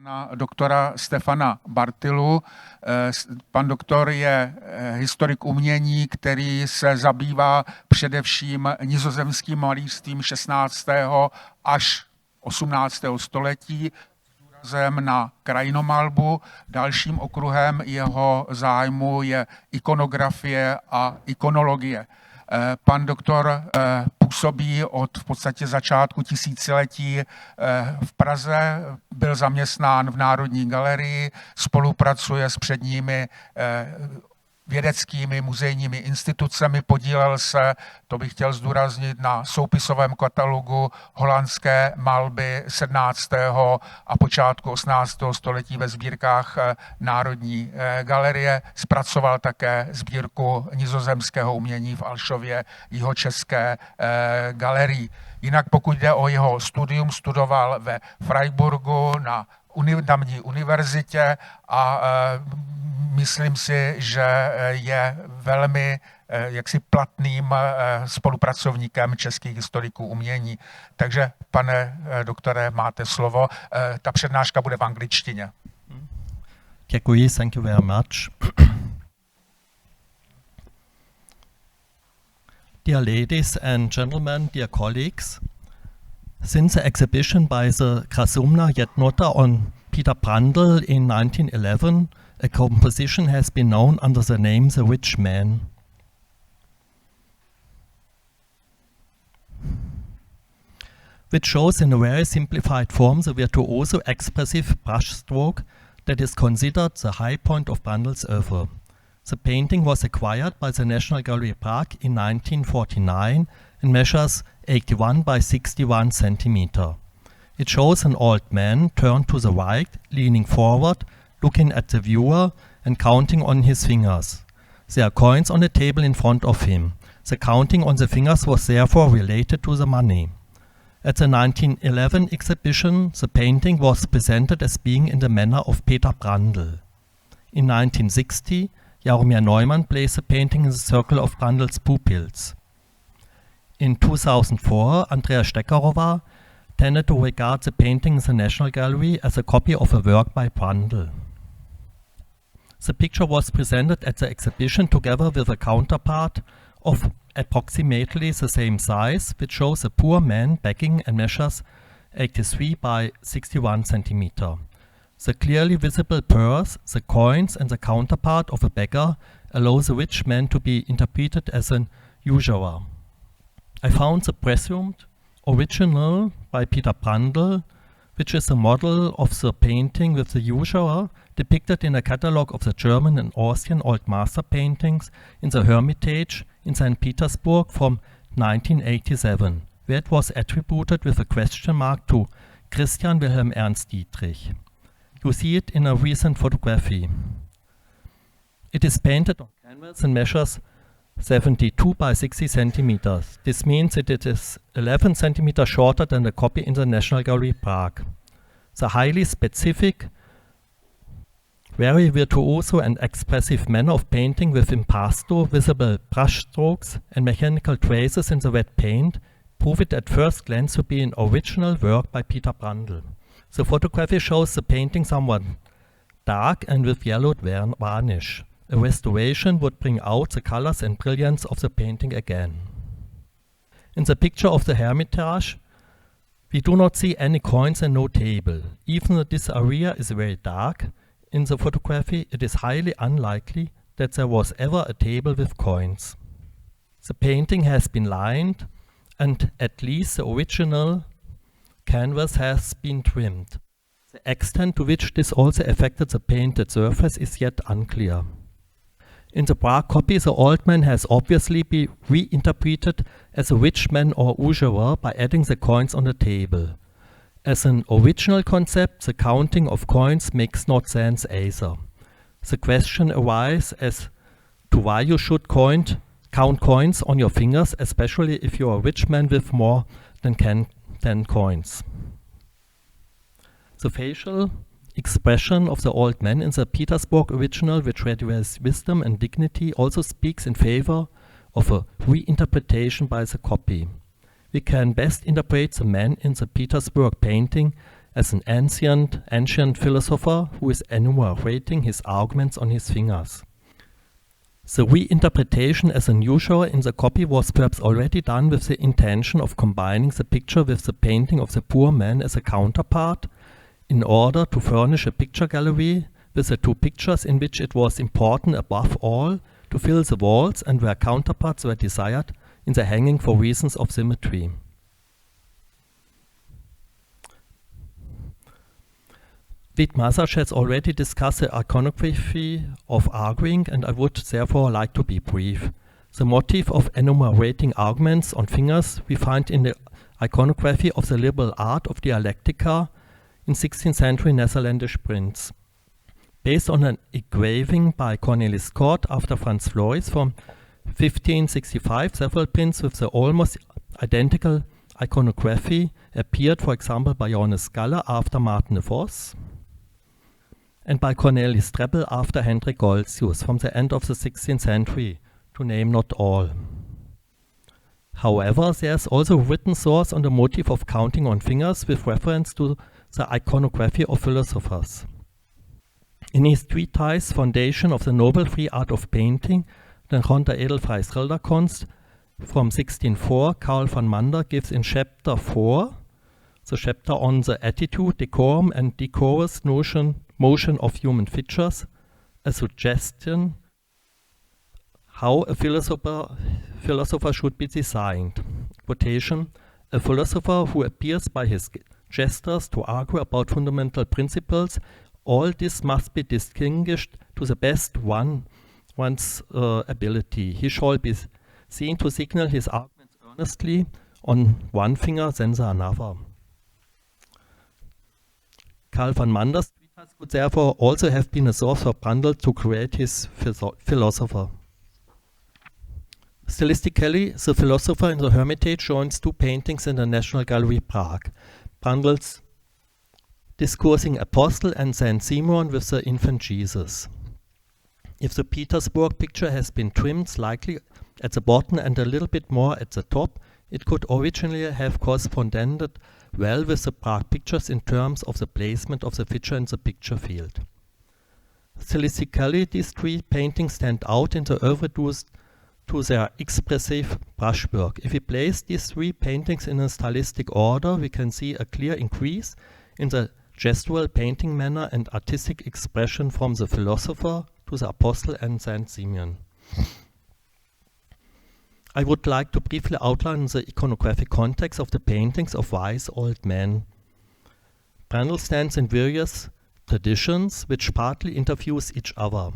Pana doktora Stefana Bartillu. Pan doktor je historik umění, který se zabývá především nizozemským malířstvím 16. až 18. století, s důrazem na krajinomalbu. Dalším okruhem jeho zájmu je ikonografie a ikonologie. Pan doktor působí od v podstatě začátku tisíciletí v Praze, byl zaměstnán v Národní galerii, spolupracuje s předními vědeckými muzejními institucemi, podílel se, to bych chtěl zdůraznit, na soupisovém katalogu holandské malby 17. a počátku 18. století ve sbírkách Národní galerie. Zpracoval také sbírku nizozemského umění v Alšově jihočeské galerii. Jinak pokud jde o jeho studium, studoval ve Freiburgu na tamní univerzitě a myslím si, že je velmi jaksi platným spolupracovníkem českých historiků umění. Takže, pane doktore, máte slovo. Ta přednáška bude v angličtině. Děkuji, thank you very much. Dear ladies and gentlemen, dear colleagues, since the exhibition by the Krasumna Jednota on Peter Brandl in 1911, a composition has been known under the name The Rich Man. Which shows in a very simplified form the virtuoso expressive brushstroke that is considered the high point of Brandl's oeuvre. The painting was acquired by the National Gallery Prague in 1949 and measures 81 by 61 centimeter. It shows an old man turned to the right, leaning forward, looking at the viewer and counting on his fingers. There are coins on the table in front of him. The counting on the fingers was therefore related to the money. At the 1911 exhibition, the painting was presented as being in the manner of Peter Brandl. In 1960, Jaromír Neumann placed the painting in the circle of Brandl's pupils. In 2004, Andrea Steckerova tended to regard the painting in the National Gallery as a copy of a work by Brandl. The picture was presented at the exhibition together with a counterpart of approximately the same size, which shows a poor man begging and measures 83 by 61 centimeter. The clearly visible purse, the coins, and the counterpart of a beggar allow the rich man to be interpreted as an usurer. I found the presumed original by Peter Brandl, which is a model of the painting with the usurer, depicted in a catalogue of the German and Austrian old master paintings in the Hermitage in St. Petersburg from 1987, where it was attributed with a question mark to Christian Wilhelm Ernst Dietrich. You see it in a recent photography. It is painted on canvas and measures 72 by 60 centimeters. This means that it is 11 centimeters shorter than the copy in the National Gallery Prague. The highly specific, very virtuoso and expressive manner of painting with impasto, visible brushstrokes and mechanical traces in the wet paint prove it at first glance to be an original work by Peter Brandl. The photography shows the painting somewhat dark and with yellowed varnish. A restoration would bring out the colors and brilliance of the painting again. In the picture of the Hermitage, we do not see any coins and no table. Even though this area is very dark, in the photography it is highly unlikely that there was ever a table with coins. The painting has been lined and at least the original canvas has been trimmed. The extent to which this also affected the painted surface is yet unclear. In the Prague copy, the old man has obviously been reinterpreted as a rich man or usurer by adding the coins on the table. As an original concept, the counting of coins makes no sense either. The question arises as to why you should count coins on your fingers, especially if you are a rich man with more than 10 coins. The facial expression of the old man in the Petersburg original, which radiates wisdom and dignity, also speaks in favor of a reinterpretation by the copy. We can best interpret the man in the Petersburg painting as an ancient philosopher who is enumerating his arguments on his fingers. The reinterpretation as an usurer in the copy was perhaps already done with the intention of combining the picture with the painting of the poor man as a counterpart, in order to furnish a picture gallery with the two pictures in which it was important above all to fill the walls and where counterparts were desired in the hanging for reasons of symmetry. Wittmazach has already discussed the iconography of arguing, and I would therefore like to be brief. The motif of enumerating arguments on fingers we find in the iconography of the liberal art of dialectica in 16th century Netherlandish prints. Based on an engraving by Cornelis Cort after Franz Floris from 1565, several prints with the almost identical iconography appeared, for example, by Johannes Galle after Martin de Vos, and by Cornelis Streppel after Hendrik Goltzius from the end of the 16th century, to name not all. However, there is also a written source on the motif of counting on fingers with reference to the iconography of philosophers. In his treatise Foundation of the Noble Free Art of Painting, Den Grond der Edelfreie Schilderkunst, from 1604, Karl van Mander gives in chapter 4, the chapter on the attitude, decorum, and decorous motion of human features, a suggestion how a philosopher should be designed. Quotation, a philosopher who appears by his gestures to argue about fundamental principles, all this must be distinguished to the best one's ability. He shall be seen to signal his arguments earnestly on one finger, then the another. Karl van Mander's treatise could therefore also have been a source for Brandl to create his philosopher. Stylistically, the Philosopher in the Hermitage joins two paintings in the National Gallery Prague, Brandl's Discoursing Apostle and Saint Simon with the infant Jesus. If the Petersburg picture has been trimmed slightly at the bottom and a little bit more at the top, it could originally have corresponded well with the Prague pictures in terms of the placement of the figure in the picture field. Stylistically, these three paintings stand out in the oeuvre to their expressive brushwork. If we place these three paintings in a stylistic order, we can see a clear increase in the gestual painting manner and artistic expression from the Philosopher to the Apostle and Saint Simeon. I would like to briefly outline the iconographic context of the paintings of wise old men. Brandl stands in various traditions which partly interfuse each other.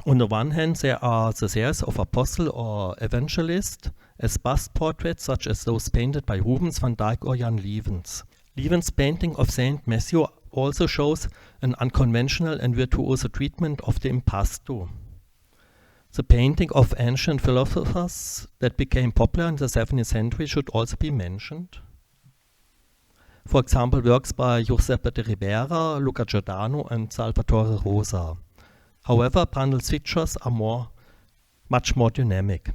On the one hand, there are the series of apostle or evangelist as bust portraits such as those painted by Rubens, van Dyck or Jan Lievens. Lievens' painting of Saint Matthew also shows an unconventional and virtuoso treatment of the impasto. The painting of ancient philosophers that became popular in the 17th century should also be mentioned. For example, works by Giuseppe de Ribera, Luca Giordano and Salvatore Rosa. However, Brandl's features are much more dynamic.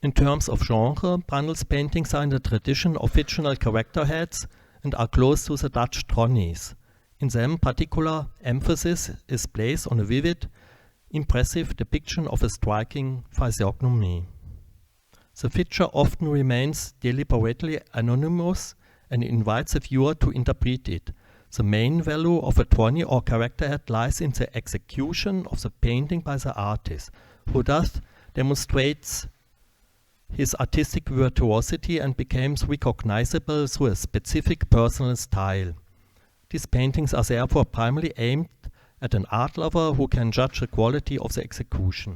In terms of genre, Brandl's paintings are in the tradition of fictional character heads and are close to the Dutch Tronies. In them, particular emphasis is placed on a vivid, impressive depiction of a striking physiognomy. The figure often remains deliberately anonymous and invites the viewer to interpret it. The main value of a Trony or character head lies in the execution of the painting by the artist, who thus demonstrates his artistic virtuosity and becomes recognizable through a specific personal style. These paintings are therefore primarily aimed at an art lover who can judge the quality of the execution.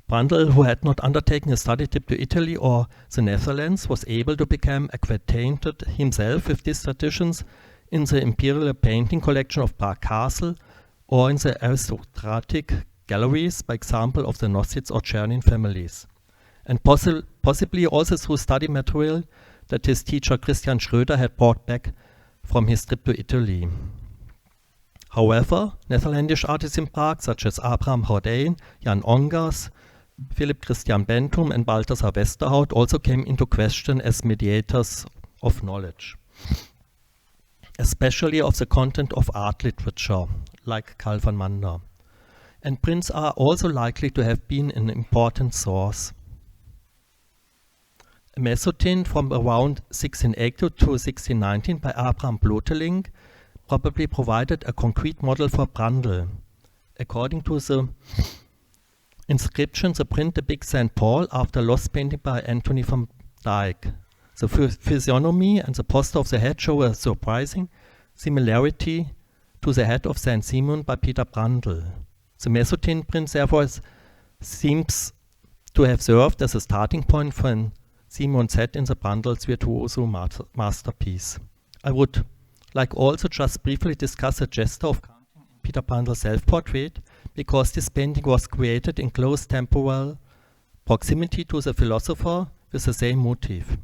Brandl, who had not undertaken a study trip to Italy or the Netherlands, was able to become acquainted himself with these traditions in the imperial painting collection of Prague Castle or in the aristocratic galleries, by example of the Nositz or Czernin families, and possibly also through study material that his teacher Christian Schröder had brought back from his trip to Italy. However, Netherlandish artists in Prague, such as Abraham Hordijn, Jan Ongas, Philip Christian Bentum and Balthasar Westerhout also came into question as mediators of knowledge. especially of the content of art literature, like Carl von Mander. And prints are also likely to have been an important source. A mezzotint from around 1680 to 1619 by Abraham Bloteling probably provided a concrete model for Brandl. According to the inscription, the print depicts St. Paul after a lost painting by Anthony van Dyck. The physiognomy and the posture of the head show a surprising similarity to the head of St. Simon by Peter Brandl. The mezzotint print therefore seems to have served as a starting point for an Simon's head in the Brandl's virtuoso masterpiece. I would like also just briefly discuss the gesture of counting in Peter Brandl's self-portrait, because this painting was created in close temporal proximity to the philosopher with the same motive.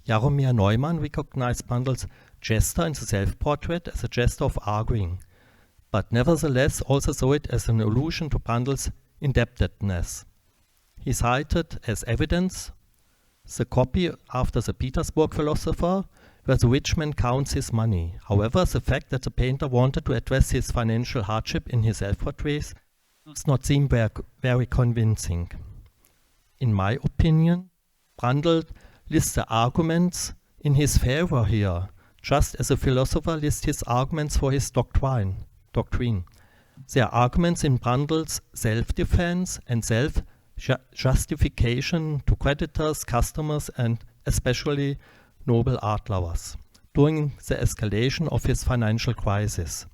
Jaromir Neumann recognized Brandl's gesture in the self-portrait as a gesture of arguing, but nevertheless also saw it as an allusion to Brandl's indebtedness. He cited as evidence the copy after the Petersburg philosopher, where the rich man counts his money. However, the fact that the painter wanted to address his financial hardship in his self-portraits does not seem very convincing. In my opinion, Brandl lists the arguments in his favor here, just as a philosopher lists his arguments for his doctrine. They are arguments in Brandl's self-defense and self-justification to creditors, customers, and especially noble art lovers during the escalation of his financial crisis.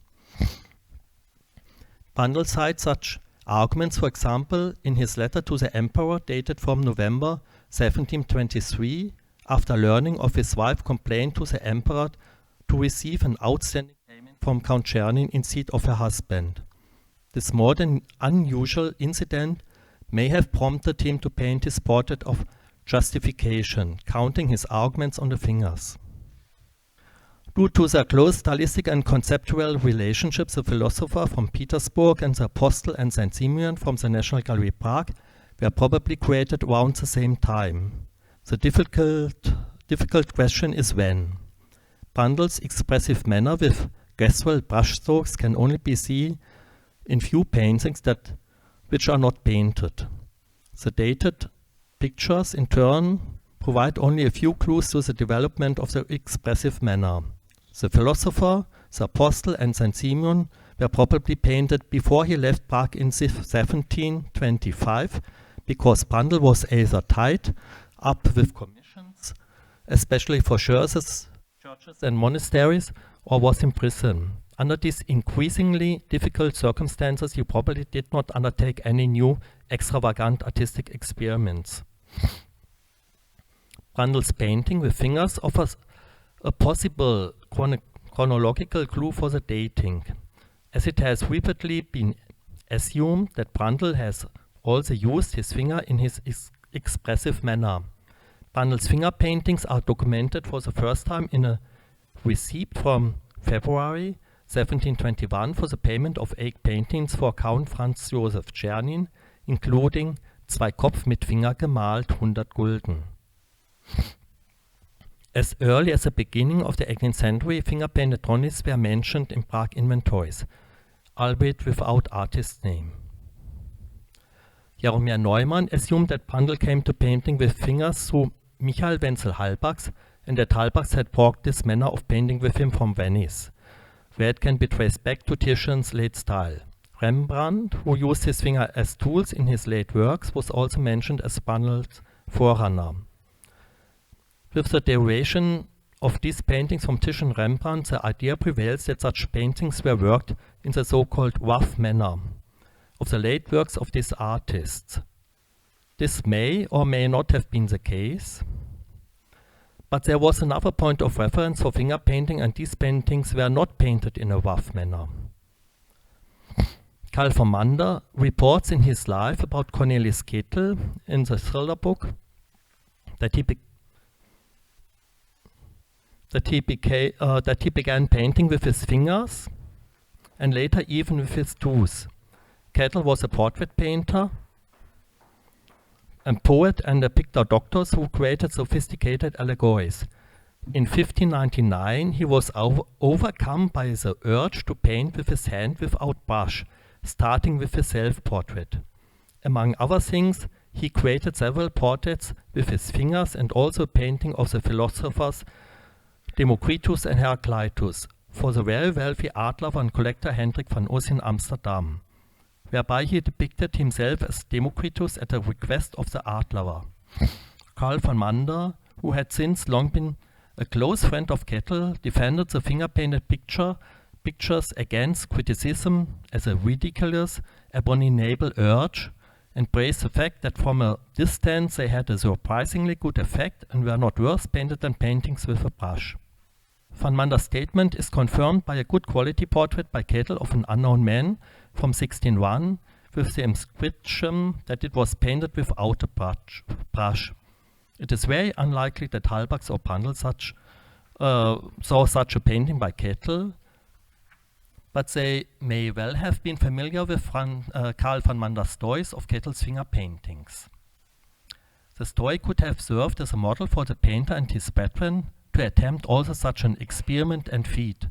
Brandl cites such arguments, for example, in his letter to the emperor dated from November 1723, after learning of his wife complained to the emperor to receive an outstanding payment from Count Czernin instead of her husband. This more than unusual incident may have prompted him to paint his portrait of justification, counting his arguments on the fingers. Due to their close stylistic and conceptual relationships, the philosopher from Petersburg and the apostle and St. Simeon from the National Gallery Prague were probably created around the same time. The difficult question is when. Brandl's expressive manner with gestual brushstrokes can only be seen in few paintings which are not painted. The dated pictures, in turn, provide only a few clues to the development of the expressive manner. The philosopher, the apostle, and St. Simeon were probably painted before he left Prague in 1725, because Brandl was either tied up with commissions, especially for churches and monasteries, or was in prison. Under these increasingly difficult circumstances, he probably did not undertake any new extravagant artistic experiments. Brandl's painting with fingers offers a possible chronological clue for the dating, as it has repeatedly been assumed that Brandl has also used his finger in his expressive manner. Brandl's finger paintings are documented for the first time in a receipt from February 1721 for the payment of 8 paintings for Count Franz Josef Czernin, including Zwei Kopf mit Finger gemalt, 100 Gulden. As early as the beginning of the 18th century, finger-painted drawings were mentioned in Prague inventories, albeit without artist's name. Jaromir Neumann assumed that Brandl came to painting with fingers through Michael Wenzel Halbachs, and that Halbachs had brought this manner of painting with him from Venice, where it can be traced back to Titian's late style. Rembrandt, who used his finger as tools in his late works, was also mentioned as Brandl's forerunner. With the derivation of these paintings from Titian and Rembrandt, the idea prevails that such paintings were worked in the so-called rough manner of the late works of these artists. This may or may not have been the case, but there was another point of reference for finger painting, and these paintings were not painted in a rough manner. Carl von Mander reports in his life about Cornelis Kettel in the thriller book that he began painting with his fingers and later even with his toes. Kettel was a portrait painter, a poet, and a picture doctor who created sophisticated allegories. In 1599, he was overcome by the urge to paint with his hand without brush, starting with his self-portrait. Among other things, he created several portraits with his fingers and also a painting of the philosophers Democritus and Heraclitus for the very wealthy art lover and collector Hendrik van Us in Amsterdam, whereby he depicted himself as Democritus at the request of the art lover. Carl van Mander, who had since long been a close friend of Kettel, defended the finger-painted pictures against criticism as a ridiculous, abominable urge, and praised the fact that from a distance they had a surprisingly good effect and were not worse painted than paintings with a brush. Van Mander's statement is confirmed by a good quality portrait by Kettel of an unknown man from 1601 with the inscription that it was painted without a brush. It is very unlikely that Halbachs or Brandl saw such a painting by Kettel, but they may well have been familiar with Carl van Mander's stories of Kettel's finger paintings. The story could have served as a model for the painter and his brethren to attempt also such an experiment and feat.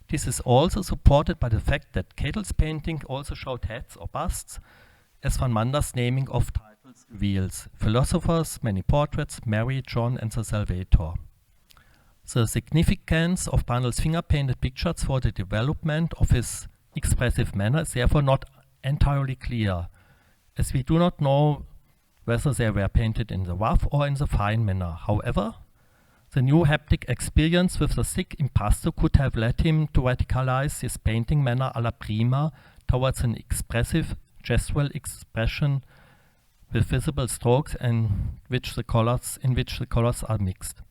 This is also supported by the fact that Kettel's painting also showed heads or busts, as van Mander's naming of titles reveals: Philosophers, Many Portraits, Mary, John, and the Salvator. The significance of Brandl's finger-painted pictures for the development of his expressive manner is therefore not entirely clear, as we do not know whether they were painted in the rough or in the fine manner. However, the new haptic experience with the thick impasto could have led him to radicalize his painting manner alla prima towards an expressive gestual expression with visible strokes in which the colors are mixed.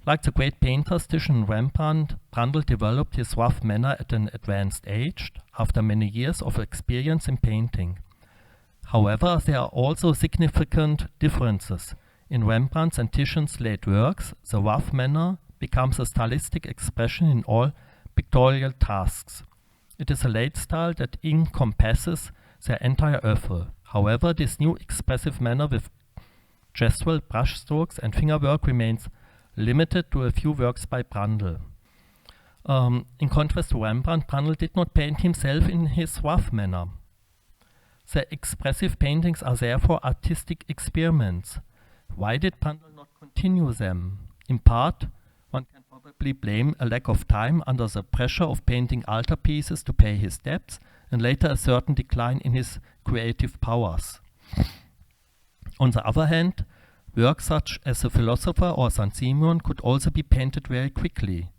Like the great painters Titian and Rembrandt, Brandl developed his rough manner at an advanced age, after many years of experience in painting. However, there are also significant differences. In Rembrandt's and Titian's late works, the rough manner becomes a stylistic expression in all pictorial tasks. It is a late style that encompasses their entire oeuvre. However, this new expressive manner with gestual brushstrokes and fingerwork remains limited to a few works by Brandl. In contrast to Rembrandt, Brandl did not paint himself in his rough manner. The expressive paintings are therefore artistic experiments. Why did Brandl not continue them? In part, one can probably blame a lack of time under the pressure of painting altarpieces to pay his debts, and later a certain decline in his creative powers. On the other hand, works such as The Philosopher or St. Simeon could also be painted very quickly.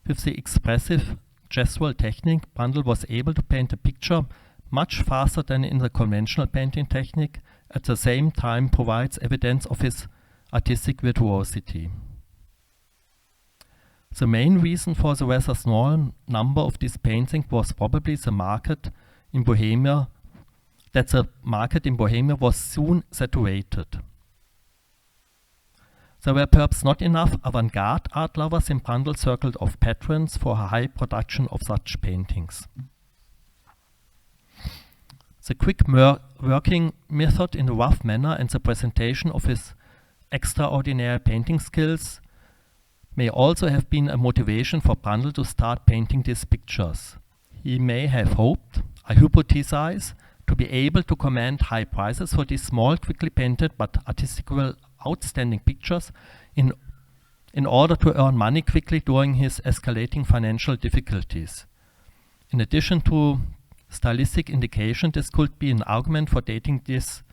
With the expressive gestual technique, Brandl was able to paint a picture much faster than in the conventional painting technique, at the same time provides evidence of his artistic virtuosity. The main reason for the rather small number of these paintings was probably the market in Bohemia, was soon saturated. There were perhaps not enough avant-garde art lovers in Brandl's circle of patrons for a high production of such paintings. The quick working method in the rough manner and the presentation of his extraordinary painting skills may also have been a motivation for Brandl to start painting these pictures. He may have hoped, I hypothesize, to be able to command high prices for these small, quickly painted but artistically outstanding pictures in order to earn money quickly during his escalating financial difficulties. In addition to stylistic indication, this could be an argument for dating these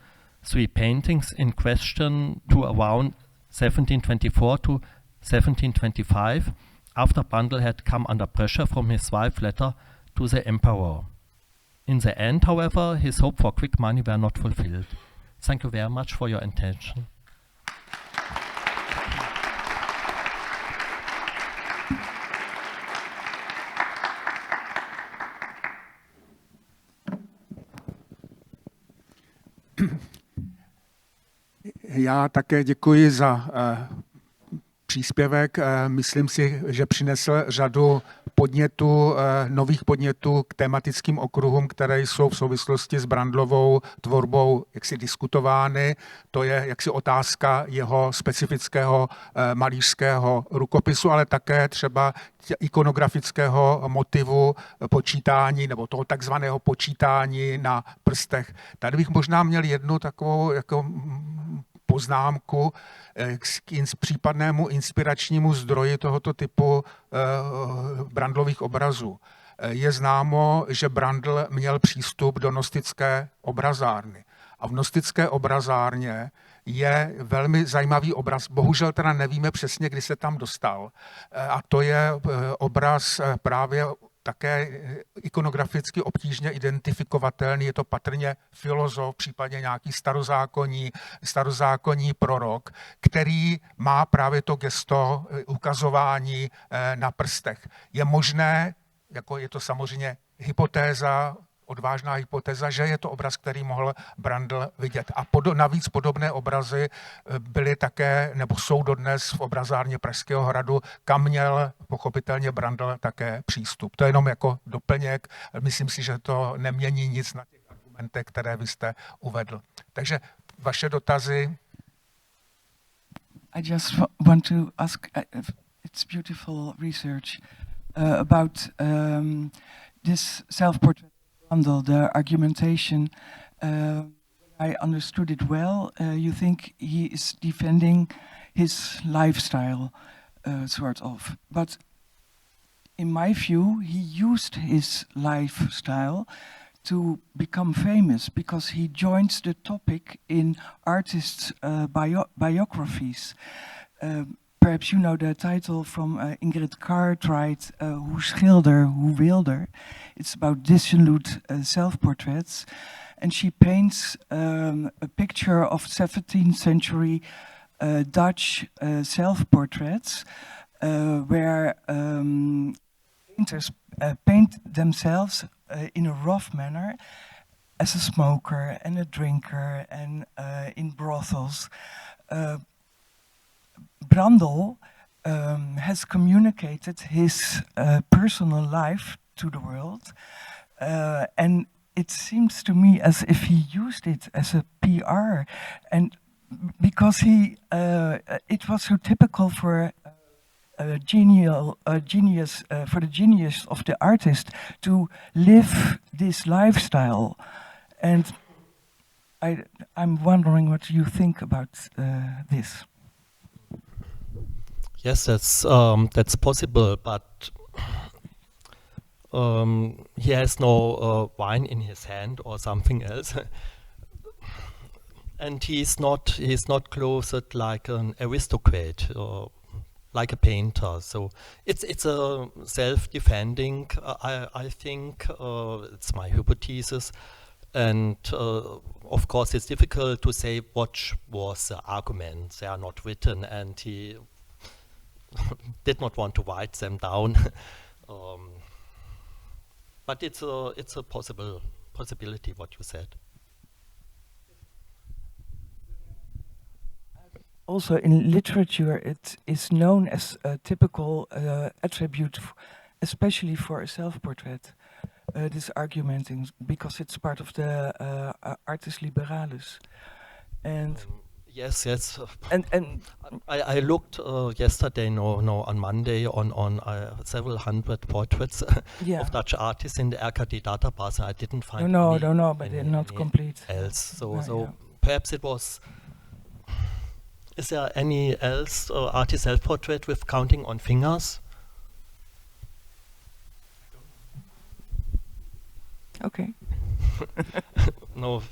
three paintings in question to around 1724 to 1725, after Brandl had come under pressure from his wife's letter to the emperor. In the end, however, his hope for quick money were not fulfilled. Thank you very much for your attention. Já také děkuji za příspěvek. Myslím si, že přinesl řadu nových podnětů k tematickým okruhům, které jsou v souvislosti s Brandlovou tvorbou jaksi diskutovány. To je jaksi otázka jeho specifického malířského rukopisu, ale také třeba ikonografického motivu počítání nebo toho takzvaného počítání na prstech. Tady bych možná měl jednu takovou jako poznámku k případnému inspiračnímu zdroji tohoto typu Brandlových obrazů. Je známo, že Brandl měl přístup do gnostické obrazárny. A v gnostické obrazárně je velmi zajímavý obraz, bohužel teda nevíme přesně, kdy se tam dostal. A to je obraz právě také ikonograficky obtížně identifikovatelný, je to patrně filozof, případně nějaký starozákonní prorok, který má právě to gesto ukazování na prstech. Je možné, jako je to samozřejmě hypotéza, odvážná hypotéza, že je to obraz, který mohl Brandl vidět. A navíc podobné obrazy byly také, nebo jsou dodnes v obrazárně Pražského hradu, kam měl pochopitelně Brandl také přístup. To je jenom jako doplněk. Myslím si, že to nemění nic na těch argumentech, které vy jste uvedl. Takže vaše dotazy. I just want to ask, it's beautiful research about this self-portrait. The argumentation, I understood it well. You think he is defending his lifestyle, sort of. But in my view, he used his lifestyle to become famous because he joins the topic in artists' biographies. Perhaps you know the title from Ingrid Cartwright, Hoe schilder, hoe wilder. It's about dissolute self-portraits. And she paints a picture of 17th century Dutch self-portraits where painters paint themselves in a rough manner as a smoker and a drinker and in brothels. Brandl has communicated his personal life to the world, and it seems to me as if he used it as a PR, and because it was so typical for the genius of the artist to live this lifestyle, and I'm wondering what you think about this. Yes, that's possible, but he has no wine in his hand or something else, and he's not clothed like an aristocrat or like a painter. So it's a self-defending. I think it's my hypothesis, and of course it's difficult to say what was the argument. They are not written, and he did not want to write them down, but it's a possibility what you said. Also, in literature, it is known as a typical attribute, especially for a self-portrait. This argumenting, because it's part of the artis liberalis, and. Yes. And I looked yesterday, on Monday, on several hundred portraits of Dutch artists in the RKD database. I didn't find no, but they're not complete. Else. So perhaps it was. Is there any else artist self-portrait with counting on fingers? Okay. No.